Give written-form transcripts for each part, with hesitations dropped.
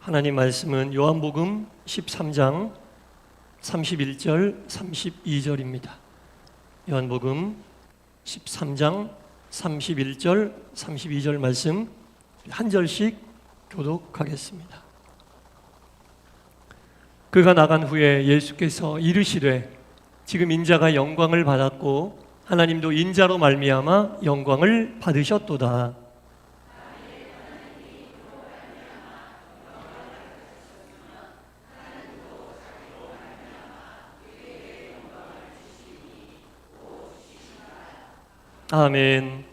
하나님 말씀은 요한복음 13장 31절 32절입니다. 요한복음 13장 31절 32절 말씀 한 절씩 교독하겠습니다. 그가 나간 후에 예수께서 이르시되 지금 인자가 영광을 받았고 하나님도 인자로 말미암아 영광을 받으셨도다. 아멘.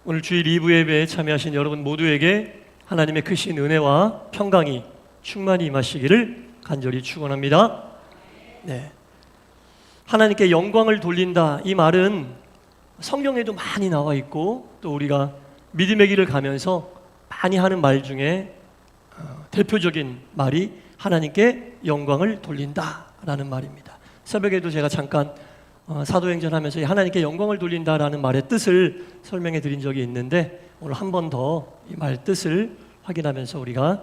오늘 주일 2부 예배에 참여하신 여러분 모두에게 하나님의 크신 은혜와 평강이 충만히 임하시기를 간절히 축원합니다. 네. 하나님께 영광을 돌린다, 이 말은 성경에도 많이 나와 있고 또 우리가 믿음의 길을 가면서 많이 하는 말 중에 대표적인 말이 하나님께 영광을 돌린다라는 말입니다. 새벽에도 제가 잠깐 사도행전 하면서 하나님께 영광을 돌린다라는 말의 뜻을 설명해 드린 적이 있는데 오늘 한 번 더 이 말 뜻을 확인하면서 우리가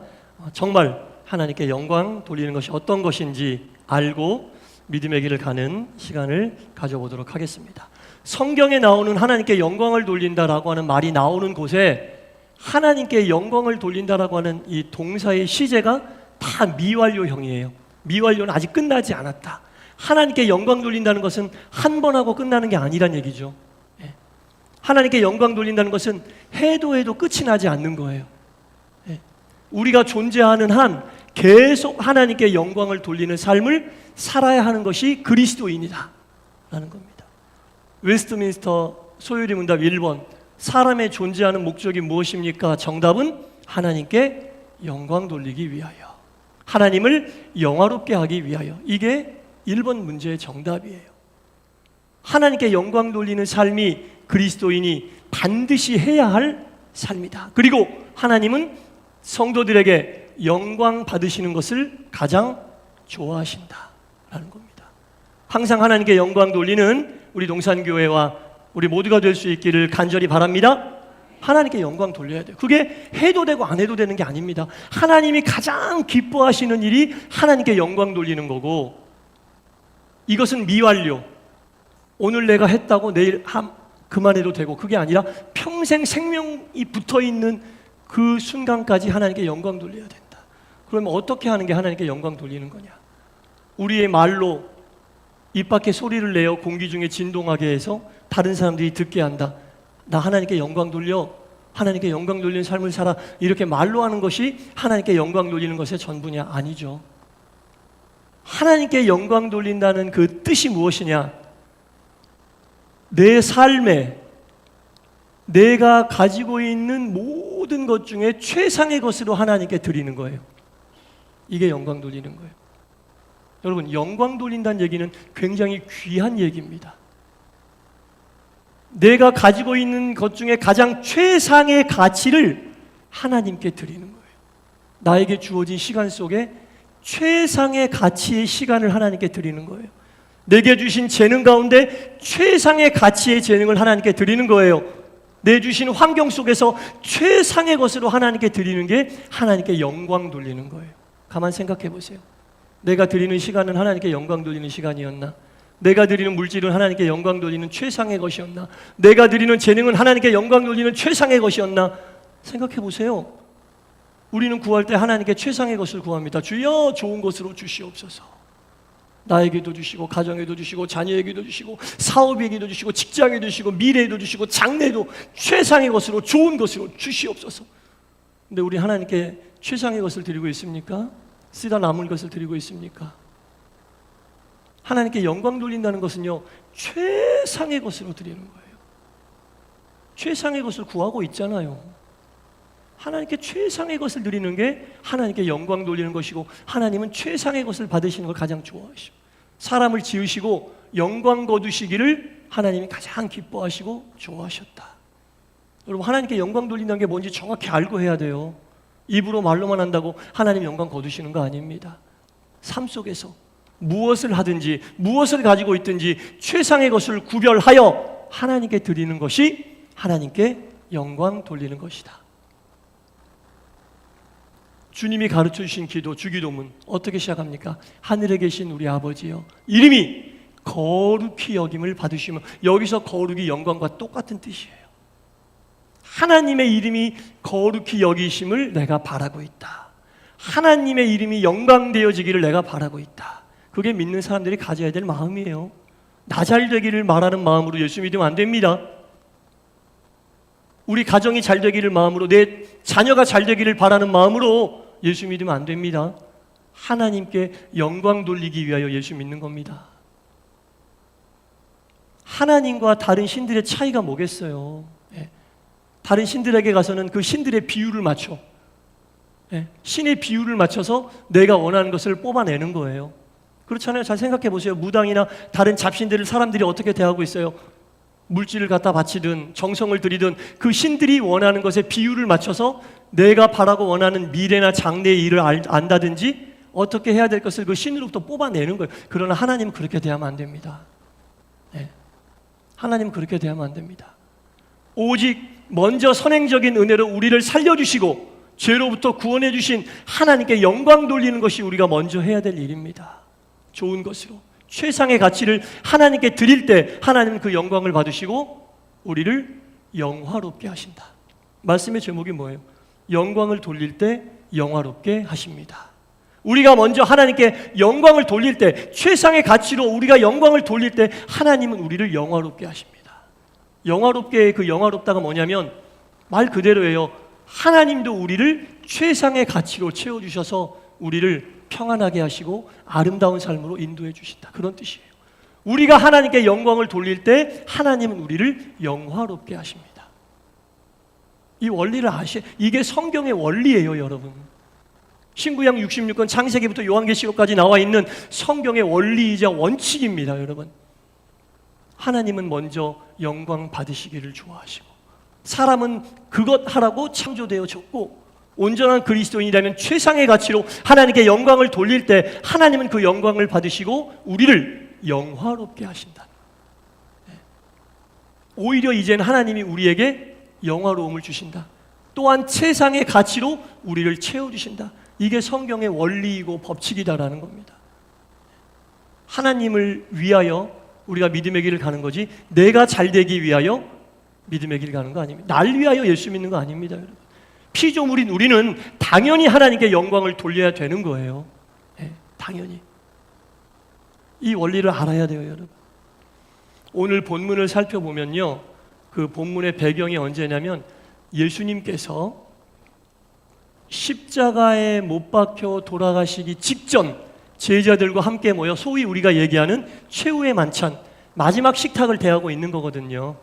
정말 하나님께 영광 돌리는 것이 어떤 것인지 알고 믿음의 길을 가는 시간을 가져보도록 하겠습니다. 성경에 나오는 하나님께 영광을 돌린다라고 하는 말이 나오는 곳에 하나님께 영광을 돌린다라고 하는 이 동사의 시제가 다 미완료형이에요. 미완료는 아직 끝나지 않았다. 하나님께 영광 돌린다는 것은 한 번 하고 끝나는 게 아니란 얘기죠. 하나님께 영광 돌린다는 것은 해도 끝이 나지 않는 거예요. 우리가 존재하는 한 계속 하나님께 영광을 돌리는 삶을 살아야 하는 것이 그리스도인이다 라는 겁니다. 웨스트민스터 소요리 문답 1번, 사람의 존재하는 목적이 무엇입니까? 정답은 하나님께 영광 돌리기 위하여, 하나님을 영화롭게 하기 위하여. 이게 1번 문제의 정답이에요. 하나님께 영광 돌리는 삶이 그리스도인이 반드시 해야 할 삶이다. 그리고 하나님은 성도들에게 영광 받으시는 것을 가장 좋아하신다라는 겁니다. 항상 하나님께 영광 돌리는 우리 동산교회와 우리 모두가 될 수 있기를 간절히 바랍니다. 하나님께 영광 돌려야 돼요. 그게 해도 되고 안 해도 되는 게 아닙니다. 하나님이 가장 기뻐하시는 일이 하나님께 영광 돌리는 거고, 이것은 미완료. 오늘 내가 했다고 내일 그만해도 되고, 그게 아니라 평생 생명이 붙어있는 그 순간까지 하나님께 영광 돌려야 된다. 그러면 어떻게 하는 게 하나님께 영광 돌리는 거냐? 우리의 말로 입 밖에 소리를 내어 공기 중에 진동하게 해서 다른 사람들이 듣게 한다. 나 하나님께 영광 돌려, 하나님께 영광 돌리는 삶을 살아, 이렇게 말로 하는 것이 하나님께 영광 돌리는 것의 전부냐? 아니죠. 하나님께 영광 돌린다는 그 뜻이 무엇이냐? 내 삶에 내가 가지고 있는 모든 것 중에 최상의 것으로 하나님께 드리는 거예요. 이게 영광 돌리는 거예요. 여러분, 영광 돌린다는 얘기는 굉장히 귀한 얘기입니다. 내가 가지고 있는 것 중에 가장 최상의 가치를 하나님께 드리는 거예요. 나에게 주어진 시간 속에 최상의 가치의 시간을 하나님께 드리는 거예요. 내게 주신 재능 가운데 최상의 가치의 재능을 하나님께 드리는 거예요. 내 주신 환경 속에서 최상의 것으로 하나님께 드리는 게 하나님께 영광 돌리는 거예요. 가만 생각해 보세요. 내가 드리는 시간은 하나님께 영광 돌리는 시간이었나? 내가 드리는 물질은 하나님께 영광 돌리는 최상의 것이었나? 내가 드리는 재능은 하나님께 영광 돌리는 최상의 것이었나? 생각해 보세요. 우리는 구할 때 하나님께 최상의 것을 구합니다. 주여 좋은 것으로 주시옵소서. 나에게도 주시고, 가정에도 주시고, 자녀에게도 주시고, 사업에게도 주시고, 직장에도 주시고, 미래에도 주시고, 장래도 최상의 것으로, 좋은 것으로 주시옵소서. 근데 우리 하나님께 최상의 것을 드리고 있습니까? 쓰다 남을 것을 드리고 있습니까? 하나님께 영광 돌린다는 것은요, 최상의 것으로 드리는 거예요. 최상의 것을 구하고 있잖아요. 하나님께 최상의 것을 드리는 게 하나님께 영광 돌리는 것이고, 하나님은 최상의 것을 받으시는 걸 가장 좋아하시고, 사람을 지으시고 영광 거두시기를 하나님이 가장 기뻐하시고 좋아하셨다. 여러분, 하나님께 영광 돌린다는 게 뭔지 정확히 알고 해야 돼요. 입으로 말로만 한다고 하나님 영광 거두시는 거 아닙니다. 삶 속에서 무엇을 하든지 무엇을 가지고 있든지 최상의 것을 구별하여 하나님께 드리는 것이 하나님께 영광 돌리는 것이다. 주님이 가르쳐 주신 기도, 주기도문 어떻게 시작합니까? 하늘에 계신 우리 아버지여, 이름이 거룩히 여김을 받으시면, 여기서 거룩이 영광과 똑같은 뜻이에요. 하나님의 이름이 거룩히 여기심을 내가 바라고 있다. 하나님의 이름이 영광되어지기를 내가 바라고 있다. 그게 믿는 사람들이 가져야 될 마음이에요. 나 잘 되기를 말하는 마음으로 예수 믿으면 안 됩니다. 우리 가정이 잘 되기를 마음으로, 내 자녀가 잘 되기를 바라는 마음으로 예수 믿으면 안 됩니다. 하나님께 영광 돌리기 위하여 예수 믿는 겁니다. 하나님과 다른 신들의 차이가 뭐겠어요? 다른 신들에게 가서는 그 신들의 비율을 맞춰, 신의 비율을 맞춰서 내가 원하는 것을 뽑아내는 거예요. 그렇잖아요. 잘 생각해 보세요. 무당이나 다른 잡신들을 사람들이 어떻게 대하고 있어요? 물질을 갖다 바치든 정성을 들이든 그 신들이 원하는 것에 비율을 맞춰서 내가 바라고 원하는 미래나 장래의 일을 안다든지 어떻게 해야 될 것을 그 신으로부터 뽑아내는 거예요. 그러나 하나님은 그렇게 대하면 안 됩니다. 하나님은 그렇게 대하면 안 됩니다. 오직 먼저 선행적인 은혜로 우리를 살려주시고 죄로부터 구원해 주신 하나님께 영광 돌리는 것이 우리가 먼저 해야 될 일입니다. 좋은 것으로 최상의 가치를 하나님께 드릴 때 하나님은 그 영광을 받으시고 우리를 영화롭게 하신다. 말씀의 제목이 뭐예요? 영광을 돌릴 때 영화롭게 하십니다. 우리가 먼저 하나님께 영광을 돌릴 때, 최상의 가치로 우리가 영광을 돌릴 때 하나님은 우리를 영화롭게 하십니다. 영화롭게, 그 영화롭다가 뭐냐면 말 그대로예요. 하나님도 우리를 최상의 가치로 채워주셔서 우리를 평안하게 하시고 아름다운 삶으로 인도해 주신다. 그런 뜻이에요. 우리가 하나님께 영광을 돌릴 때 하나님은 우리를 영화롭게 하십니다. 이 원리를 아셔야, 이게 성경의 원리예요, 여러분. 신구약 66권 창세기부터 요한계시록까지 나와 있는 성경의 원리이자 원칙입니다, 여러분. 하나님은 먼저 영광 받으시기를 좋아하시고 사람은 그것 하라고 창조되어졌고 온전한 그리스도인이라면 최상의 가치로 하나님께 영광을 돌릴 때 하나님은 그 영광을 받으시고 우리를 영화롭게 하신다. 오히려 이제는 하나님이 우리에게 영화로움을 주신다. 또한 최상의 가치로 우리를 채워주신다. 이게 성경의 원리이고 법칙이다라는 겁니다. 하나님을 위하여 우리가 믿음의 길을 가는 거지 내가 잘 되기 위하여 믿음의 길을 가는 거 아닙니다. 날 위하여 예수 믿는 거 아닙니다, 여러분. 피조물인 우리는 당연히 하나님께 영광을 돌려야 되는 거예요. 당연히. 이 원리를 알아야 돼요, 여러분. 오늘 본문을 살펴보면요, 그 본문의 배경이 언제냐면 예수님께서 십자가에 못 박혀 돌아가시기 직전 제자들과 함께 모여 소위 우리가 얘기하는 최후의 만찬, 마지막 식탁을 대하고 있는 거거든요.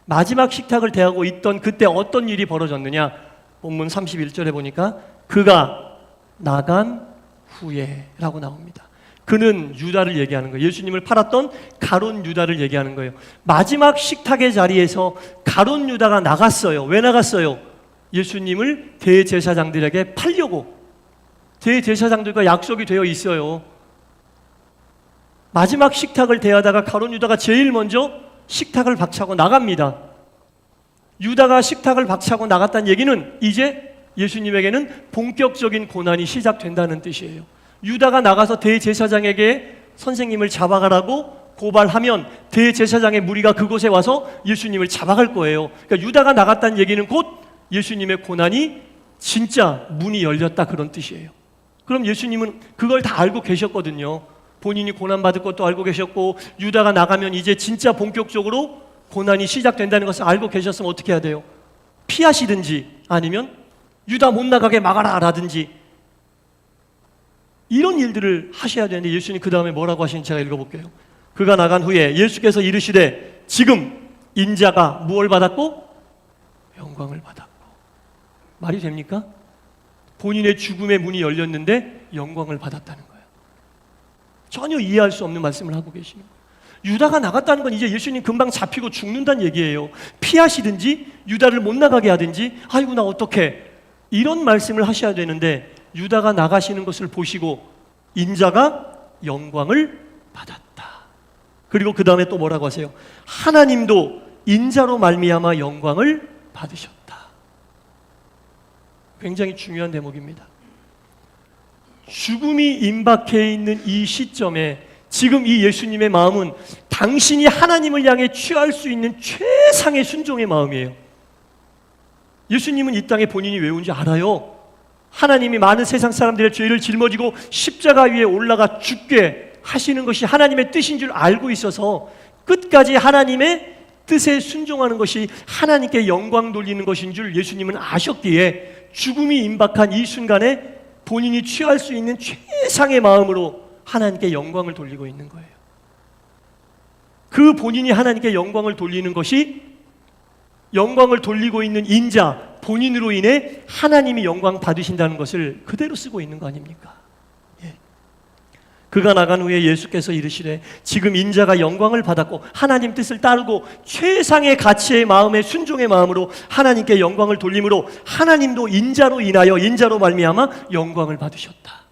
마지막 식탁을 대하고 있던 그때 어떤 일이 벌어졌느냐? 본문 31절에 보니까 그가 나간 후에 라고 나옵니다. 그는 유다를 얘기하는 거예요. 예수님을 팔았던 가룟 유다를 얘기하는 거예요. 마지막 식탁의 자리에서 가룟 유다가 나갔어요. 왜 나갔어요? 예수님을 대제사장들에게 팔려고. 대제사장들과 약속이 되어 있어요. 마지막 식탁을 대하다가 가룟 유다가 제일 먼저 식탁을 박차고 나갑니다. 유다가 식탁을 박차고 나갔다는 얘기는 이제 예수님에게는 본격적인 고난이 시작된다는 뜻이에요. 유다가 나가서 대제사장에게 선생님을 잡아가라고 고발하면 대제사장의 무리가 그곳에 와서 예수님을 잡아갈 거예요. 그러니까 유다가 나갔다는 얘기는 곧 예수님의 고난이 진짜 문이 열렸다, 그런 뜻이에요. 그럼 예수님은 그걸 다 알고 계셨거든요. 본인이 고난받을 것도 알고 계셨고 유다가 나가면 이제 진짜 본격적으로 고난이 시작된다는 것을 알고 계셨으면 어떻게 해야 돼요? 피하시든지 아니면 유다 못 나가게 막아라 라든지 이런 일들을 하셔야 되는데 예수님 그 다음에 뭐라고 하시는지 제가 읽어볼게요. 그가 나간 후에 예수께서 이르시되 지금 인자가 무엇을 받았고? 영광을 받았고. 말이 됩니까? 본인의 죽음의 문이 열렸는데 영광을 받았다는 거예요. 전혀 이해할 수 없는 말씀을 하고 계시는 거예요. 유다가 나갔다는 건 이제 예수님 금방 잡히고 죽는다는 얘기예요. 피하시든지 유다를 못 나가게 하든지 아이고 나 어떡해, 이런 말씀을 하셔야 되는데 유다가 나가시는 것을 보시고 인자가 영광을 받았다. 그리고 그 다음에 또 뭐라고 하세요? 하나님도 인자로 말미암아 영광을 받으셨다. 굉장히 중요한 대목입니다. 죽음이 임박해 있는 이 시점에 지금 이 예수님의 마음은 당신이 하나님을 향해 취할 수 있는 최상의 순종의 마음이에요. 예수님은 이 땅에 본인이 왜 온지 알아요. 하나님이 많은 세상 사람들의 죄를 짊어지고 십자가 위에 올라가 죽게 하시는 것이 하나님의 뜻인 줄 알고 있어서 끝까지 하나님의 뜻에 순종하는 것이 하나님께 영광 돌리는 것인 줄 예수님은 아셨기에 죽음이 임박한 이 순간에 본인이 취할 수 있는 최상의 마음으로 하나님께 영광을 돌리고 있는 거예요. 그 본인이 하나님께 영광을 돌리는 것이 영광을 돌리고 있는 인자 본인으로 인해 하나님이 영광 받으신다는 것을 그대로 쓰고 있는 거 아닙니까? 예. 그가 나간 후에 예수께서 이르시되 지금 인자가 영광을 받았고 하나님 뜻을 따르고 최상의 가치의 마음의 순종의 마음으로 하나님께 영광을 돌림으로 하나님도 인자로 인하여 인자로 말미암아 영광을 받으셨다.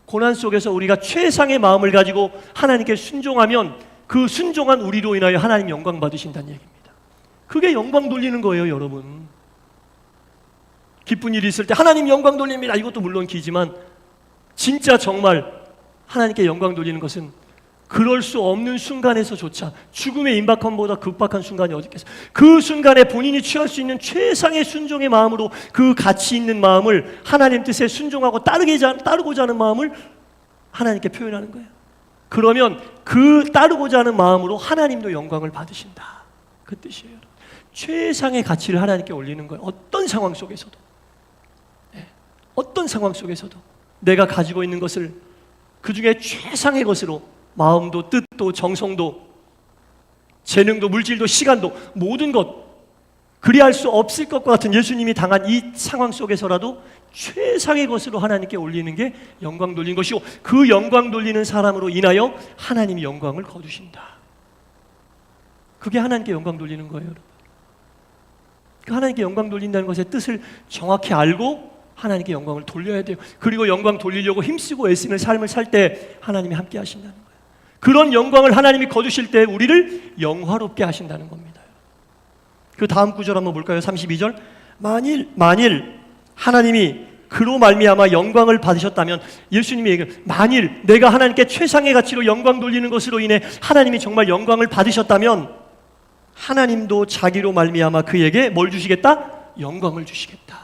고난 속에서 우리가 최상의 마음을 가지고 하나님께 순종하면 그 순종한 우리로 인하여 하나님 영광 받으신다는 얘기입니다. 그게 영광 돌리는 거예요, 여러분. 기쁜 일이 있을 때 하나님 영광 돌립니다. 이것도 물론 기지만 진짜 정말 하나님께 영광 돌리는 것은 그럴 수 없는 순간에서조차 죽음의 임박함보다 급박한 순간이 어디 있겠어요. 그 순간에 본인이 취할 수 있는 최상의 순종의 마음으로 그 가치 있는 마음을 하나님 뜻에 순종하고 따르고자 하는 마음을 하나님께 표현하는 거예요. 그러면 그 따르고자 하는 마음으로 하나님도 영광을 받으신다. 그 뜻이에요. 최상의 가치를 하나님께 올리는 거예요. 어떤 상황 속에서도. 어떤 상황 속에서도 내가 가지고 있는 것을 그 중에 최상의 것으로 마음도 뜻도 정성도 재능도 물질도 시간도 모든 것 그리할 수 없을 것과 같은 예수님이 당한 이 상황 속에서라도 최상의 것으로 하나님께 올리는 게 영광 돌리는 것이고 그 영광 돌리는 사람으로 인하여 하나님이 영광을 거두신다. 그게 하나님께 영광 돌리는 거예요, 여러분. 그 하나님께 영광 돌린다는 것의 뜻을 정확히 알고 하나님께 영광을 돌려야 돼요. 그리고 영광 돌리려고 힘쓰고 애쓰는 삶을 살 때 하나님이 함께 하신다는 거예요. 그런 영광을 하나님이 거두실 때 우리를 영화롭게 하신다는 겁니다. 그 다음 구절 한번 볼까요? 32절. 만일 하나님이 그로 말미암아 영광을 받으셨다면 예수님이 얘기해요. 만일 내가 하나님께 최상의 가치로 영광 돌리는 것으로 인해 하나님이 정말 영광을 받으셨다면 하나님도 자기로 말미암아 그에게 뭘 주시겠다? 영광을 주시겠다.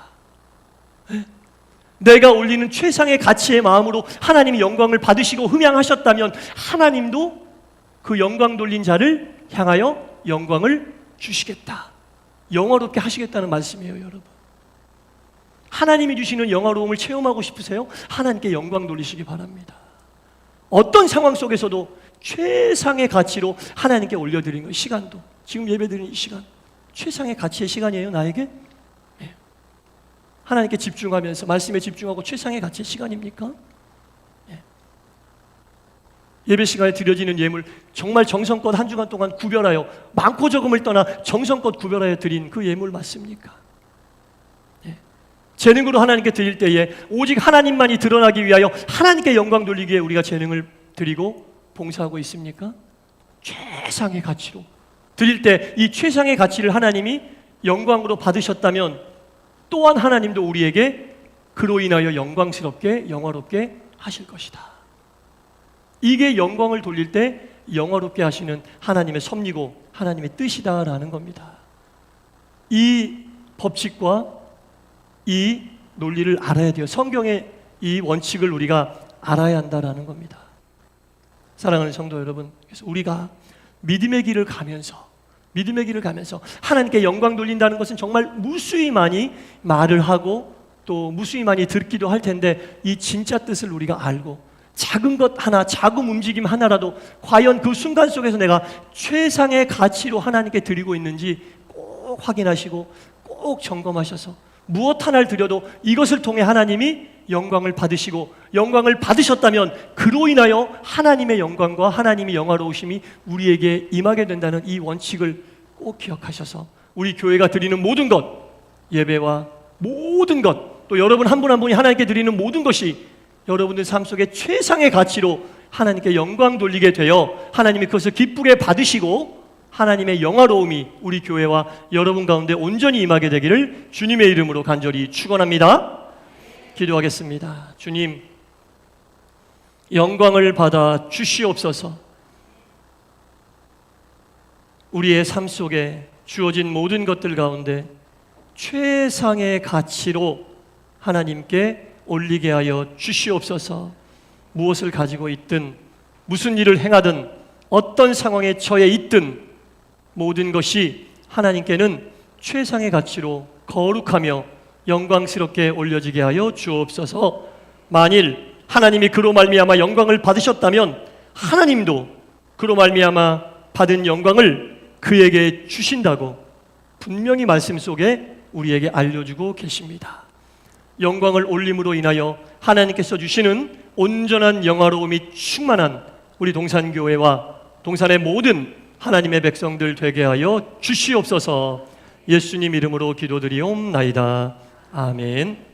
내가 올리는 최상의 가치의 마음으로 하나님이 영광을 받으시고 흠양하셨다면 하나님도 그 영광 돌린 자를 향하여 영광을 주시겠다. 영화롭게 하시겠다는 말씀이에요, 여러분. 하나님이 주시는 영화로움을 체험하고 싶으세요? 하나님께 영광 돌리시기 바랍니다. 어떤 상황 속에서도 최상의 가치로 하나님께 올려드리는 거예요. 시간도 지금 예배드리는 이 시간 최상의 가치의 시간이에요, 나에게. 하나님께 집중하면서 말씀에 집중하고 최상의 가치의 시간입니까? 예배 시간에 드려지는 예물 정말 정성껏 한 주간 동안 구별하여 많고 적음을 떠나 정성껏 구별하여 드린 그 예물 맞습니까? 재능으로 하나님께 드릴 때에 오직 하나님만이 드러나기 위하여 하나님께 영광 돌리기에 우리가 재능을 드리고 봉사하고 있습니까? 최상의 가치로 드릴 때 이 최상의 가치를 하나님이 영광으로 받으셨다면 또한 하나님도 우리에게 그로 인하여 영광스럽게 영화롭게 하실 것이다. 이게 영광을 돌릴 때 영화롭게 하시는 하나님의 섭리고 하나님의 뜻이다라는 겁니다. 이 법칙과 이 논리를 알아야 돼요. 성경의 이 원칙을 우리가 알아야 한다라는 겁니다. 사랑하는 성도 여러분, 그래서 우리가 믿음의 길을 가면서 하나님께 영광 돌린다는 것은 정말 무수히 많이 말을 하고 또 무수히 많이 듣기도 할 텐데 이 진짜 뜻을 우리가 알고 작은 것 하나, 작은 움직임 하나라도 과연 그 순간 속에서 내가 최상의 가치로 하나님께 드리고 있는지 꼭 확인하시고 꼭 점검하셔서 무엇 하나를 드려도 이것을 통해 하나님이 영광을 받으시고 영광을 받으셨다면 그로 인하여 하나님의 영광과 하나님의 영화로우심이 우리에게 임하게 된다는 이 원칙을 꼭 기억하셔서 우리 교회가 드리는 모든 것, 예배와 모든 것, 또 여러분 한 분 한 분이 하나님께 드리는 모든 것이 여러분들 삶 속에 최상의 가치로 하나님께 영광 돌리게 되어 하나님이 그것을 기쁘게 받으시고 하나님의 영화로움이 우리 교회와 여러분 가운데 온전히 임하게 되기를 주님의 이름으로 간절히 축원합니다. 기도하겠습니다. 주님, 영광을 받아 주시옵소서. 우리의 삶 속에 주어진 모든 것들 가운데 최상의 가치로 하나님께 올리게 하여 주시옵소서. 무엇을 가지고 있든 무슨 일을 행하든 어떤 상황에 처해 있든 모든 것이 하나님께는 최상의 가치로 거룩하며 영광스럽게 올려지게 하여 주옵소서. 만일 하나님이 그로 말미암아 영광을 받으셨다면 하나님도 그로 말미암아 받은 영광을 그에게 주신다고 분명히 말씀 속에 우리에게 알려주고 계십니다. 영광을 올림으로 인하여 하나님께서 주시는 온전한 영화로움이 충만한 우리 동산교회와 동산의 모든 하나님의 백성들 되게 하여 주시옵소서. 예수님 이름으로 기도드리옵나이다. 아멘.